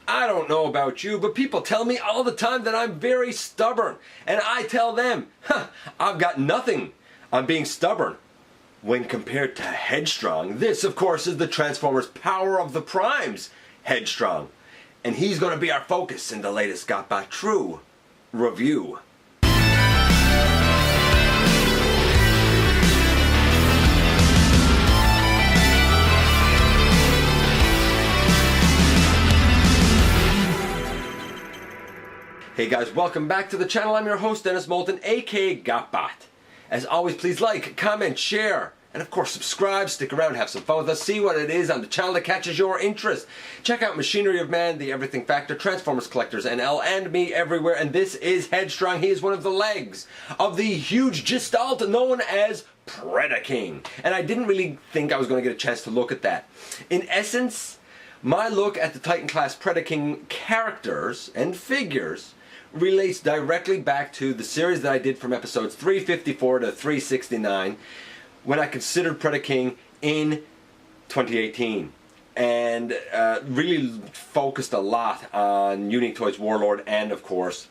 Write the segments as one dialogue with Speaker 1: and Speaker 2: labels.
Speaker 1: I don't know about you, but people tell me all the time that I'm very stubborn. And I tell them, I've got nothing on being stubborn. When compared to Headstrong, this of course is the Transformers Power of the Primes, Headstrong. And he's going to be our focus in the latest GotBot True review. Hey guys, welcome back to the channel. I'm your host, Dennis Moulton, aka GotBot. As always, please like, comment, share, and of course subscribe. Stick around, have some fun with us, see what it is on the channel that catches your interest. Check out Machinery of Man, The Everything Factor, Transformers Collectors NL, and me everywhere. And this is Headstrong. He is one of the legs of the huge gestalt known as Predaking. And I didn't really think I was going to get a chance to look at that. In essence, my look at the Titan Class Predaking characters and figures relates directly back to the series that I did from episodes 354 to 369 when I considered Predaking in 2018, and really focused a lot on Unique Toys Warlord and of course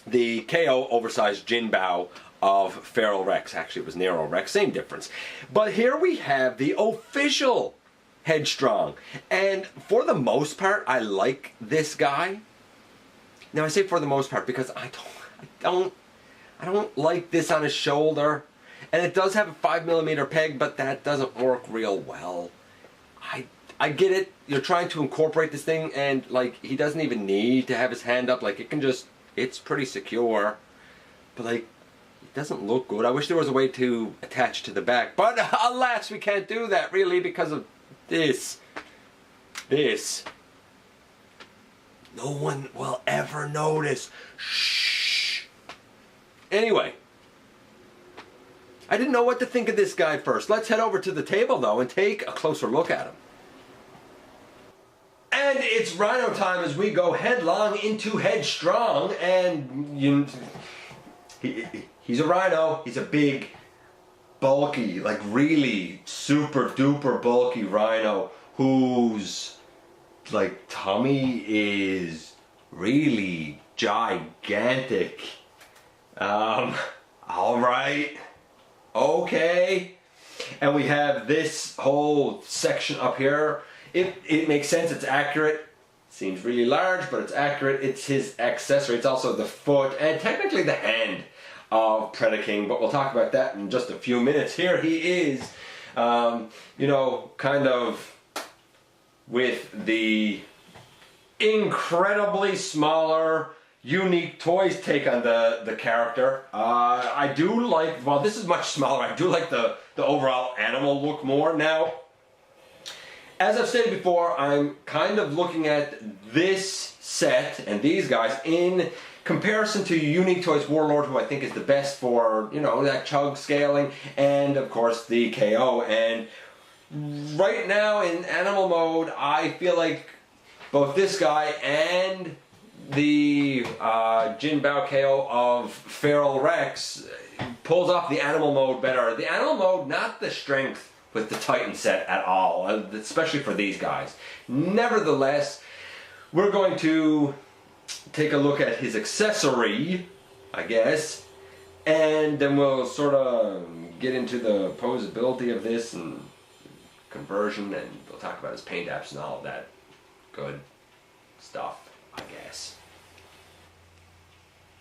Speaker 1: the KO oversized Jinbao of Feral Rex. Actually it was Nero Rex, same difference. But here we have the official Headstrong, and for the most part I like this guy. Now I say for the most part because I don't like this on his shoulder, and it does have a 5mm peg, but that doesn't work real well. I get it. You're trying to incorporate this thing, and like he doesn't even need to have his hand up. Like it can just, it's pretty secure, but like it doesn't look good. I wish there was a way to attach to the back, but alas, we can't do that really because of this. No one will ever notice. Shh. Anyway, I didn't know what to think of this guy first. Let's head over to the table though and take a closer look at him. And it's rhino time as we go headlong into Headstrong. And he's a rhino. He's a big, bulky, like really super duper bulky rhino who's like tummy is really gigantic. Alright, okay. And we have this whole section up here. It makes sense, it's accurate. Seems really large, but it's accurate. It's his accessory. It's also the foot and technically the hand of Predaking, but we'll talk about that in just a few minutes. Here he is, you know, kind of with the incredibly smaller Unique Toys take on the character. I do like, well this is much smaller, I do like the overall animal look more. Now, as I've stated before, I'm kind of looking at this set and these guys in comparison to Unique Toys Warlord, who I think is the best for, you know, that chug scaling, and of course the KO. And right now in animal mode, I feel like both this guy and the Jinbao KO of Feral Rex pulls off the animal mode better. The animal mode, not the strength with the Titan set at all, especially for these guys. Nevertheless, we're going to take a look at his accessory, I guess, and then we'll sort of get into the posability of this and conversion, and we'll talk about his paint apps and all of that good stuff, I guess.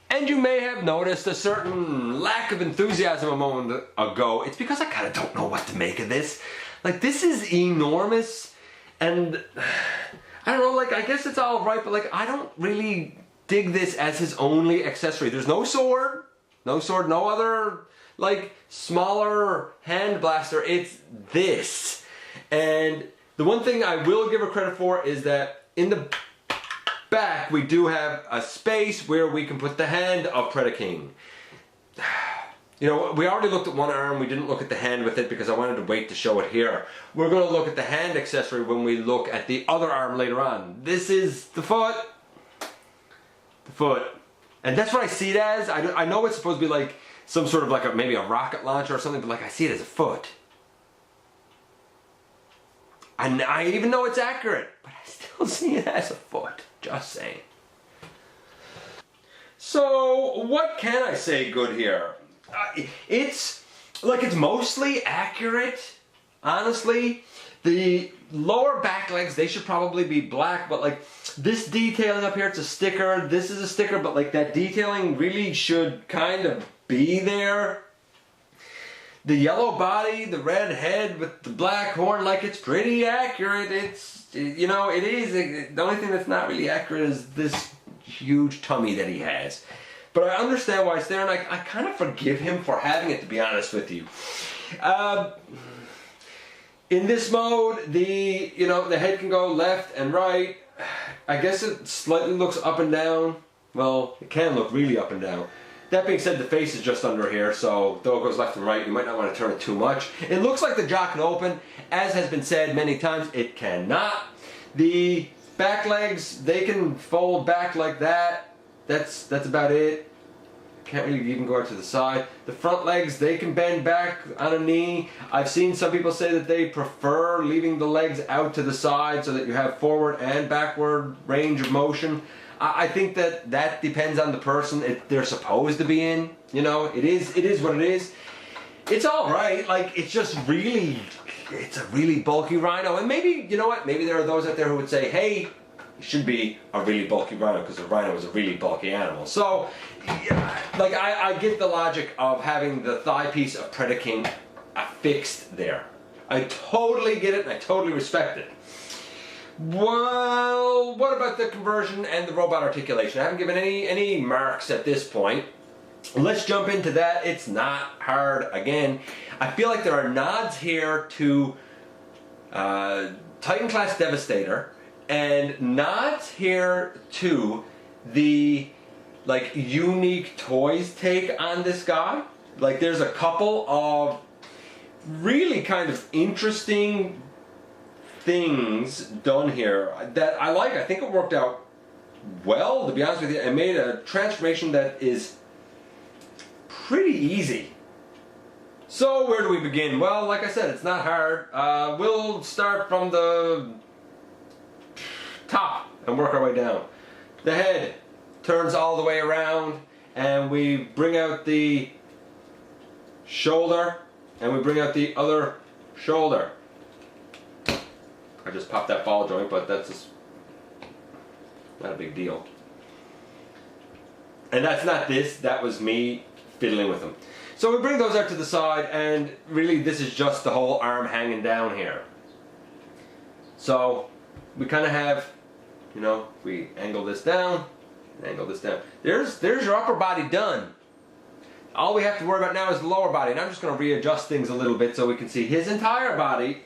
Speaker 1: And you may have noticed a certain lack of enthusiasm a moment ago. It's because I kind of don't know what to make of this. Like, this is enormous, and I don't know, like, I guess it's all right, but like, I don't really dig this as his only accessory. There's no sword, no other, like, smaller hand blaster. It's this. And the one thing I will give her credit for is that in the back we do have a space where we can put the hand of Predaking. You know, we already looked at one arm, we didn't look at the hand with it because I wanted to wait to show it here. We're going to look at the hand accessory when we look at the other arm later on. This is the foot. The foot. And that's what I see it as. I know it's supposed to be like some sort of like maybe a rocket launcher or something, but like I see it as a foot. And I even know it's accurate, but I still see it as a foot. Just saying. So, what can I say good here? It's mostly accurate, honestly. The lower back legs, they should probably be black, but like this detailing up here, it's a sticker. This is a sticker, but like that detailing really should kind of be there. The yellow body, the red head with the black horn, like it's pretty accurate. It's, you know, it is. The only thing that's not really accurate is this huge tummy that he has. But I understand why it's there, and I kind of forgive him for having it, to be honest with you. In this mode, the head can go left and right. I guess it slightly looks up and down. Well, it can look really up and down. That being said, the face is just under here, so though it goes left and right, you might not want to turn it too much. It looks like the jaw can open. As has been said many times, it cannot. The back legs, they can fold back like that. That's about it. Can't really even go out to the side. The front legs, they can bend back on a knee. I've seen some people say that they prefer leaving the legs out to the side so that you have forward and backward range of motion. I think that depends on the person they're supposed to be in. You know, it is what it is. It's all right. Like, it's just really, it's a really bulky rhino. And maybe, you know what? Maybe there are those out there who would say, hey, it should be a really bulky rhino because a rhino is a really bulky animal. So, yeah, like, I get the logic of having the thigh piece of Predaking affixed there. I totally get it and I totally respect it. Well, what about the conversion and the robot articulation? I haven't given any marks at this point. Let's jump into that. It's not hard. Again, I feel like there are nods here to Titan Class Devastator and nods here to the like Unique Toys take on this guy. Like, there's a couple of really kind of interesting things done here that I like. I think it worked out well, to be honest with you. It made a transformation that is pretty easy. So where do we begin? Well, like I said, it's not hard. We'll start from the top and work our way down. The head turns all the way around and we bring out the shoulder and we bring out the other shoulder. I just popped that ball joint, but that's just not a big deal. And that's not this, that was me fiddling with them. So we bring those out to the side, and really this is just the whole arm hanging down here. So we kind of have, you know, we angle this down, angle this down. There's your upper body done. All we have to worry about now is the lower body, and I'm just going to readjust things a little bit so we can see his entire body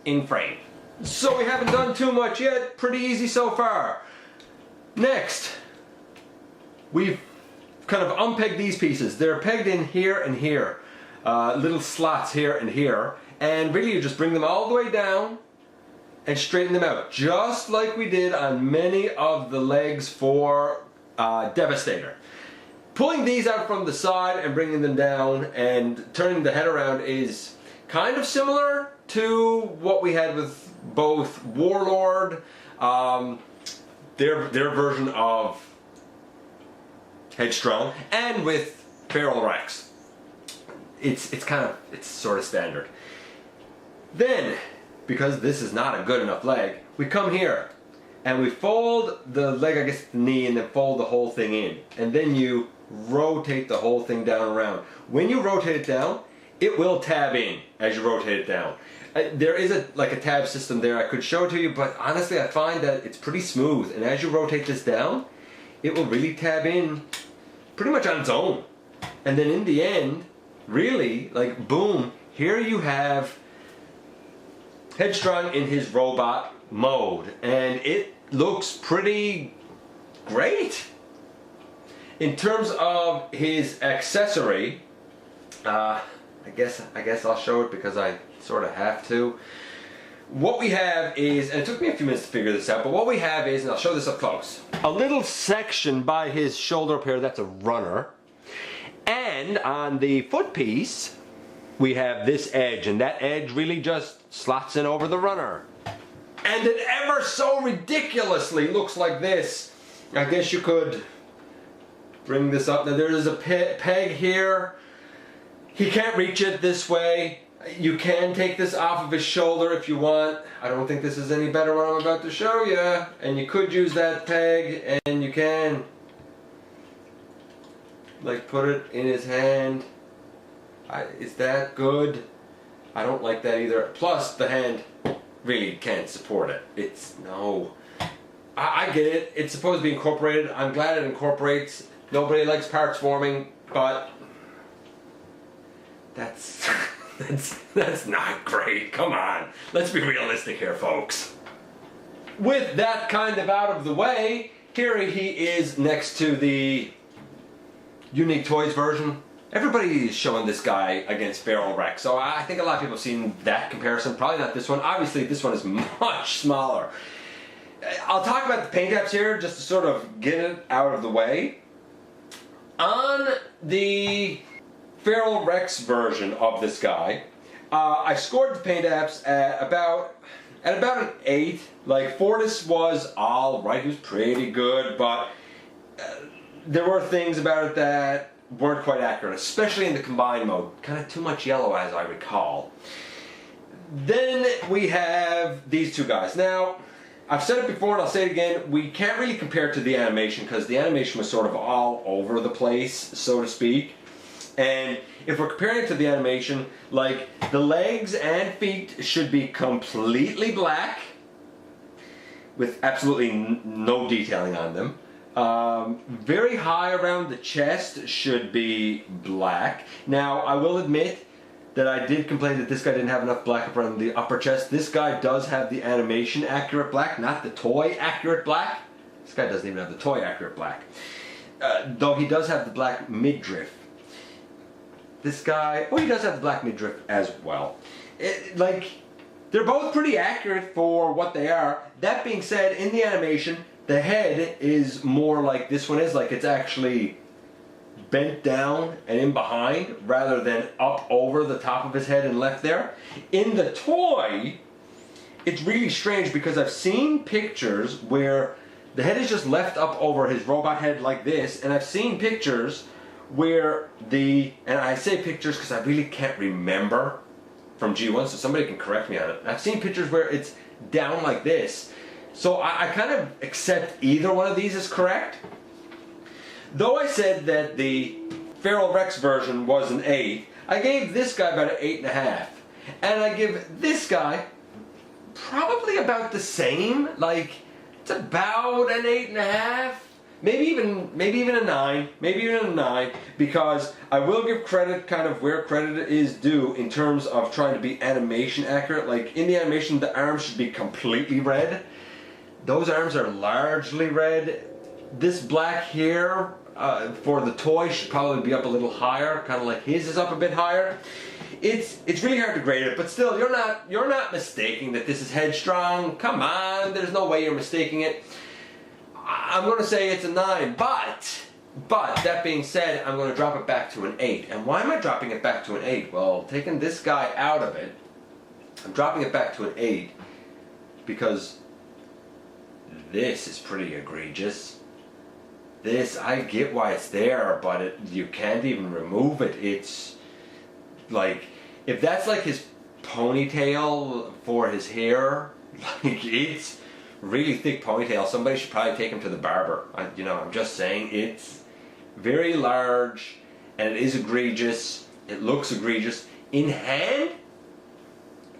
Speaker 1: in frame. So we haven't done too much yet, pretty easy so far. Next, we've kind of unpegged these pieces. They're pegged in here and here, little slots here and here, and really you just bring them all the way down and straighten them out, just like we did on many of the legs for Devastator. Pulling these out from the side and bringing them down and turning the head around is kind of similar to what we had with both Warlord, their version of Headstrong, and with Feral Rex. It's sort of standard. Then, because this is not a good enough leg, we come here and we fold the leg, I guess the knee, and then fold the whole thing in, and then you rotate the whole thing down around. When you rotate it down, it will tab in as you rotate it down. There is a tab system there. I could show it to you, but honestly I find that it's pretty smooth, and as you rotate this down, it will really tab in pretty much on its own. And then in the end, really, like, boom, here you have Headstrong in his robot mode, and it looks pretty great. In terms of his accessory, I guess I'll show it because I sort of have to. What we have is, and it took me a few minutes to figure this out, but what we have is, and I'll show this up close, a little section by his shoulder up here, that's a runner. And on the foot piece, we have this edge, and that edge really just slots in over the runner. And it ever so ridiculously looks like this. I guess you could bring this up. Now there is a peg here. He can't reach it this way. You can take this off of his shoulder if you want. I don't think this is any better what I'm about to show you. And you could use that peg, and you can like put it in his hand. Is that good? I don't like that either. Plus the hand really can't support it. It's no. I get it. It's supposed to be incorporated. I'm glad it incorporates. Nobody likes parts forming, but that's that's not great. Come on. Let's be realistic here, folks. With that kind of out of the way, here he is next to the Unique Toys version. Everybody is showing this guy against Feral Rex, so I think a lot of people have seen that comparison. Probably not this one. Obviously, this one is much smaller. I'll talk about the paint apps here just to sort of get it out of the way. On the Feral Rex version of this guy, I scored the paint apps at about an 8. Like, Fortis was all right. He was pretty good, but there were things about it that weren't quite accurate, especially in the combined mode. Kind of too much yellow, as I recall. Then we have these two guys. Now, I've said it before and I'll say it again, we can't really compare it to the animation because the animation was sort of all over the place, so to speak. And if we're comparing it to the animation, like, the legs and feet should be completely black with absolutely no detailing on them. Very high around the chest should be black. Now, I will admit that I did complain that this guy didn't have enough black around the upper chest. This guy does have the animation accurate black, not the toy accurate black. This guy doesn't even have the toy accurate black. Though he does have the black midriff. This guy, oh, he does have the black midriff as well. Like, they're both pretty accurate for what they are. That being said, in the animation, the head is more like this one is, like it's actually bent down and in behind rather than up over the top of his head and left there. In the toy, it's really strange because I've seen pictures where the head is just left up over his robot head like this, and I've seen pictures where and I say pictures because I really can't remember from G1, so somebody can correct me on it. I've seen pictures where it's down like this. So I kind of accept either one of these is correct. Though I said that the Feral Rex version was an 8, I gave this guy about an 8.5. And I give this guy probably about the same. Like, it's about an 8.5. Maybe even a 9. Maybe even a 9. Because I will give credit kind of where credit is due in terms of trying to be animation accurate. Like, in the animation, the arms should be completely red. Those arms are largely red. This black here for the toy should probably be up a little higher, kind of like his is up a bit higher. It's really hard to grade it, but still, you're not mistaking that this is Headstrong. Come on, there's no way you're mistaking it. I'm going to say it's a 9, but that being said, I'm going to drop it back to an 8. And why am I dropping it back to an 8? Well, taking this guy out of it, I'm dropping it back to an 8 because this is pretty egregious. This, I get why it's there, but you can't even remove it. It's like, if that's like his ponytail for his hair, like, it's really thick ponytail. Somebody should probably take him to the barber. I'm just saying, it's very large and it is egregious. It looks egregious. In hand,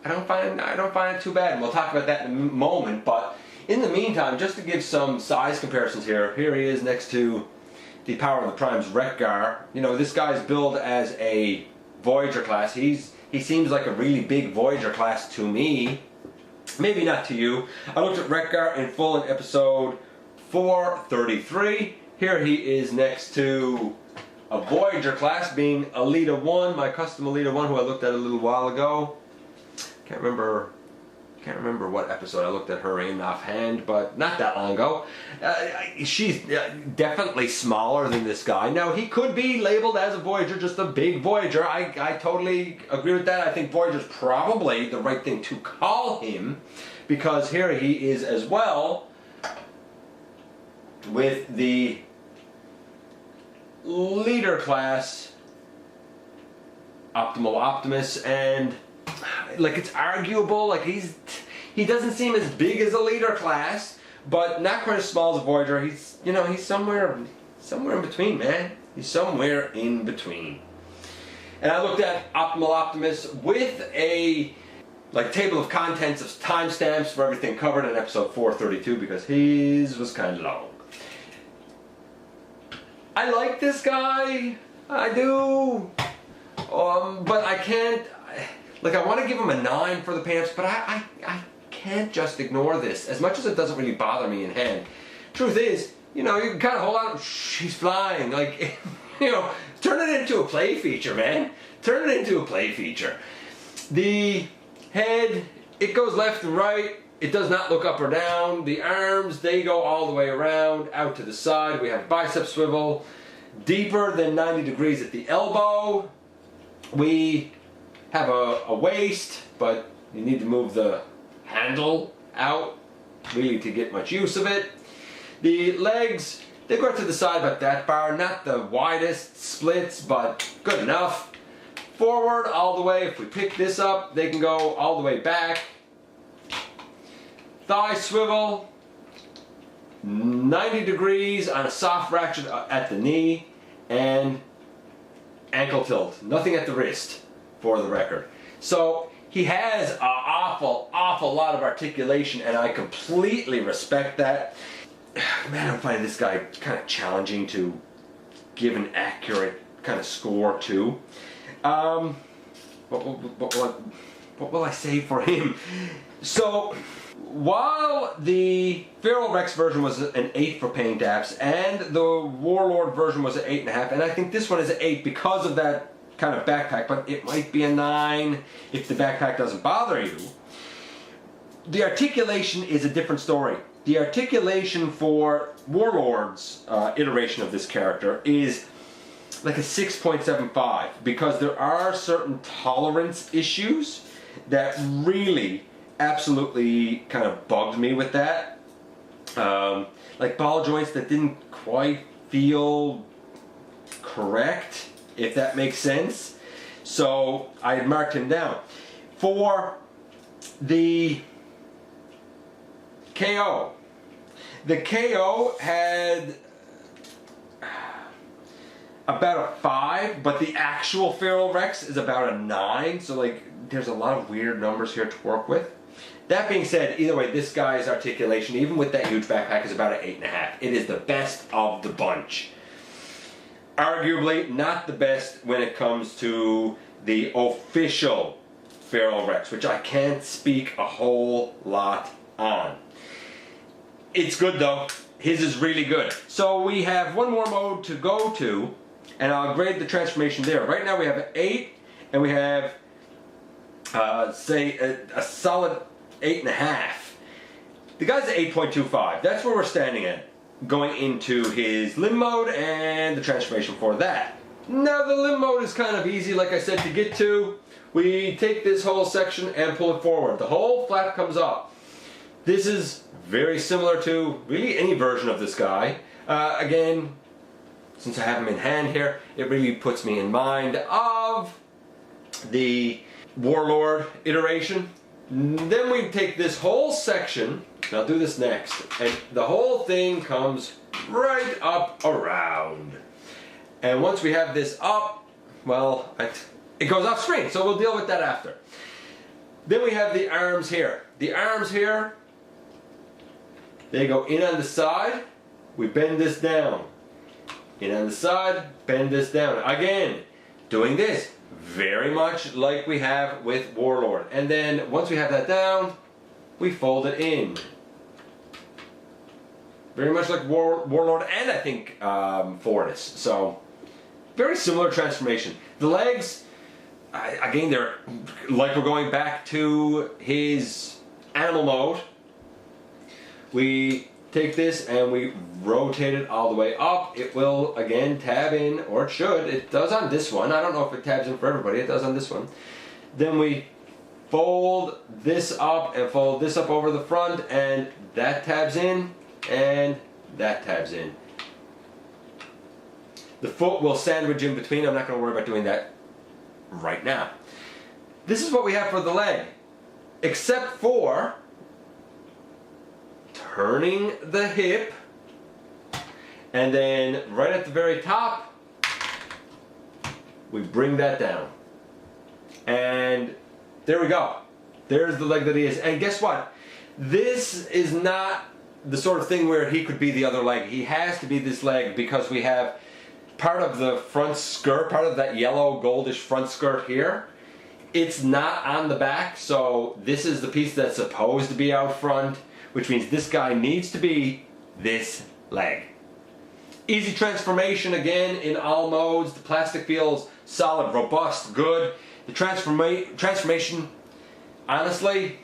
Speaker 1: I don't find it too bad. And we'll talk about that in a moment, but in the meantime, just to give some size comparisons here he is next to the Power of the Primes Wreck-Gar. This guy's billed as a Voyager class. He seems like a really big Voyager class to me. Maybe not to you. I looked at Wreck-Gar in full in episode 433. Here he is next to a Voyager class being Alita 1, my custom Alita 1, who I looked at a little while ago. Can't remember what episode I looked at her in offhand, but not that long ago. She's definitely smaller than this guy. Now, he could be labeled as a Voyager, just a big Voyager. I totally agree with that. I think Voyager's probably the right thing to call him because here he is as well with the leader class Optimal Optimus, and like it's arguable, like he doesn't seem as big as a leader class, but not quite as small as a Voyager. He's, you know, he's somewhere in between, man. He's somewhere in between. And I looked at Optimal Optimus with a like table of contents of timestamps for everything covered in episode 432 because his was kind of long. I like this guy, I do, but I can't, like I want to give him a 9 for the paint-ups, but I can't just ignore this, as much as it doesn't really bother me in hand. Truth is, you know, you can kind of hold on, she's flying, like, you know, turn it into a play feature, man. Turn it into a play feature. The head, it goes left and right. It does not look up or down. The arms, they go all the way around, out to the side. We have bicep swivel, deeper than 90 degrees at the elbow. We have a waist, but you need to move the handle out really to get much use of it. The legs, they go to the side about that far, not the widest splits, but good enough. Forward all the way, if we pick this up, they can go all the way back. Thigh swivel, 90 degrees on a soft ratchet at the knee, and ankle tilt. Nothing at the wrist, for the record. So he has an awful lot of articulation, and I completely respect that. Man, I'm finding this guy kind of challenging to give an accurate kind of score to. What will I say for him? So, while the Feral Rex version was an 8 for paint apps, and the Warlord version was an 8.5, and I think this one is an 8 because of that kind of backpack, but it might be a 9 if the backpack doesn't bother you. The articulation is a different story. The articulation for Warlord's iteration of this character is like a 6.75 because there are certain tolerance issues that really absolutely kind of bugged me with that. Like ball joints that didn't quite feel correct, if that makes sense. So I had marked him down. For the KO, the KO had about a 5, but the actual Feral Rex is about a 9, so like there's a lot of weird numbers here to work with. That being said, either way, this guy's articulation, even with that huge backpack, is about an 8.5. It is the best of the bunch. Arguably not the best when it comes to the official Feral Rex, which I can't speak a whole lot on. It's good though. His is really good. So we have one more mode to go to, and I'll grade the transformation there. Right now we have an 8, and we have, say, a solid 8.5. The guy's at 8.25. That's where we're standing at, going into his limb mode and the transformation for that. Now the limb mode is kind of easy, like I said, to get to. We take this whole section and pull it forward. The whole flap comes up. This is very similar to really any version of this guy. Again, since I have him in hand here, it really puts me in mind of the Warlord iteration. Then we take this whole section, and I'll do this next, and the whole thing comes right up around. And once we have this up, well, it goes off screen, so we'll deal with that after. Then we have the arms here. The arms here, they go in on the side, we bend this down. In on the side, bend this down. Again, doing this very much like we have with Warlord. And then once we have that down, we fold it in. Very much like Warlord and I think Fortis. So, very similar transformation. The legs, again, they're like we're going back to his animal mode. We take this and we rotate it all the way up. It will again tab in, or it should. It does on this one. I don't know if it tabs in for everybody. It does on this one. Then we fold this up and fold this up over the front, and that tabs in and that tabs in. The foot will sandwich in between. I'm not going to worry about doing that right now. This is what we have for the leg, except for turning the hip, and then right at the very top we bring that down, and there we go. There's the leg that he is. And guess what? This is not the sort of thing where he could be the other leg. He has to be this leg because we have part of the front skirt, part of that yellow goldish front skirt here. It's not on the back, so this is the piece that's supposed to be out front, which means this guy needs to be this leg. Easy transformation again in all modes. The plastic feels solid, robust, good. The transformation, honestly,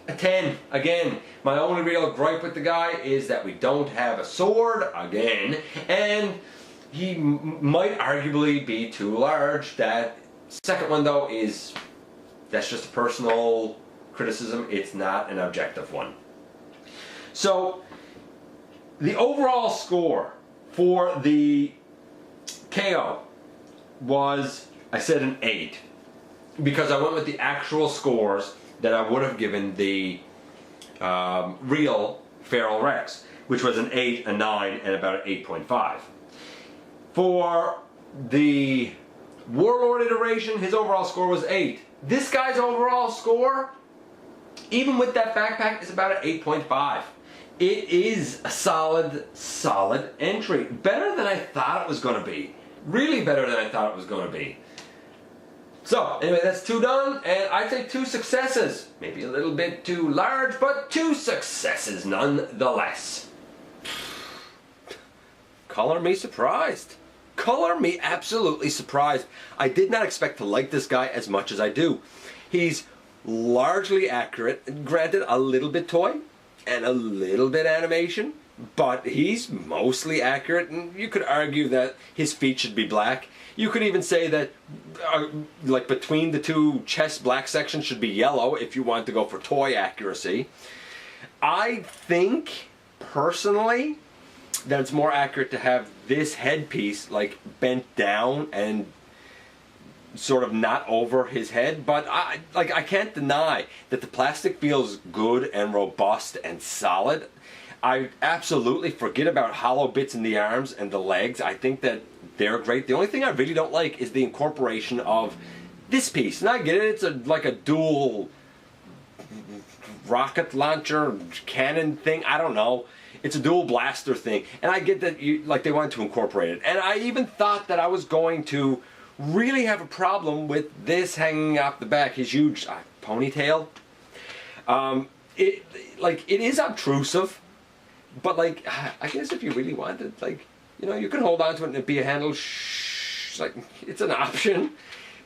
Speaker 1: a 10. Again, my only real gripe with the guy is that we don't have a sword again, and he might arguably be too large. That second one though that's just a personal criticism. It's not an objective one. So the overall score for the KO was, I said, an 8, because I went with the actual scores that I would have given the real Feral Rex, which was an 8, a 9, and about an 8.5. For the Warlord iteration, his overall score was 8. This guy's overall score, even with that backpack, is about an 8.5. It is a solid entry. Better than I thought it was going to be. Really better than I thought it was going to be. So, anyway, that's 2 done, and I'd say 2 successes. Maybe a little bit too large, but 2 successes nonetheless. Color me surprised. Color me absolutely surprised. I did not expect to like this guy as much as I do. He's largely accurate, granted a little bit toy and a little bit animation, but he's mostly accurate, and you could argue that his feet should be black. You could even say that like between the 2 chest black sections should be yellow if you want to go for toy accuracy. I think personally that it's more accurate to have this headpiece like bent down and sort of not over his head, but I can't deny that the plastic feels good and robust and solid. I absolutely forget about hollow bits in the arms and the legs. I think that they're great. The only thing I really don't like is the incorporation of this piece. And I get it, it's like a dual rocket launcher cannon thing. I don't know. It's a dual blaster thing. And I get that they wanted to incorporate it. And I even thought that I was going to really have a problem with this hanging off the back. His huge ponytail. It is obtrusive. But I guess if you really wanted, you could hold on to it and it'd be a handle. It's an option.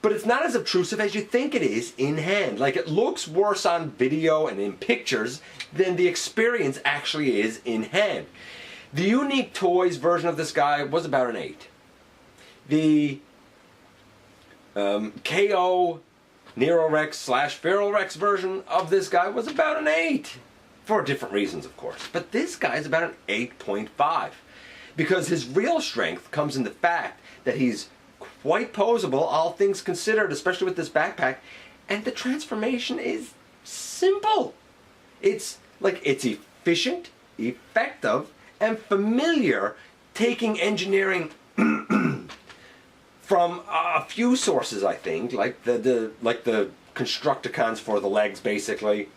Speaker 1: But it's not as obtrusive as you think it is in hand. It looks worse on video and in pictures than the experience actually is in hand. The Unique Toys version of this guy was about an 8. The KO Nero Rex / Feral Rex version of this guy was about an 8. For different reasons, of course. But this guy is about an 8.5. Because his real strength comes in the fact that he's quite posable, all things considered, especially with this backpack, and the transformation is simple. It's efficient, effective, and familiar, taking engineering from a few sources, I think, like the Constructicons for the legs, basically.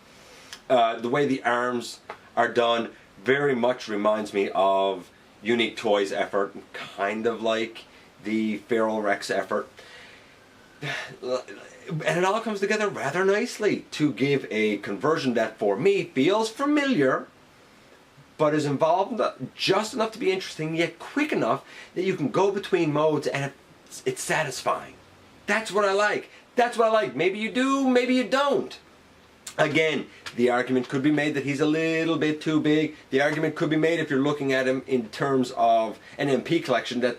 Speaker 1: The way the arms are done very much reminds me of Unique Toys' effort, kind of like the Feral Rex effort. And it all comes together rather nicely to give a conversion that for me feels familiar, but is involved just enough to be interesting, yet quick enough that you can go between modes and it's satisfying. That's what I like. That's what I like. Maybe you do, maybe you don't. Again, the argument could be made that he's a little bit too big. The argument could be made if you're looking at him in terms of an MP collection that,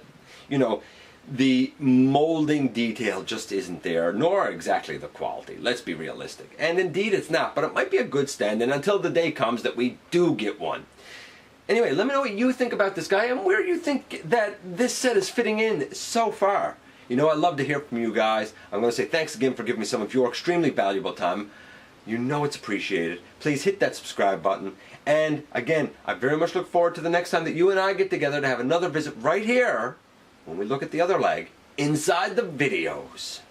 Speaker 1: the molding detail just isn't there, nor exactly the quality. Let's be realistic. And indeed it's not, but it might be a good stand-in until the day comes that we do get one. Anyway, let me know what you think about this guy and where you think that this set is fitting in so far. You know, I'd love to hear from you guys. I'm going to say thanks again for giving me some of your extremely valuable time. You know it's appreciated. Please hit that subscribe button. And again, I very much look forward to the next time that you and I get together to have another visit right here when we look at the other leg inside the videos.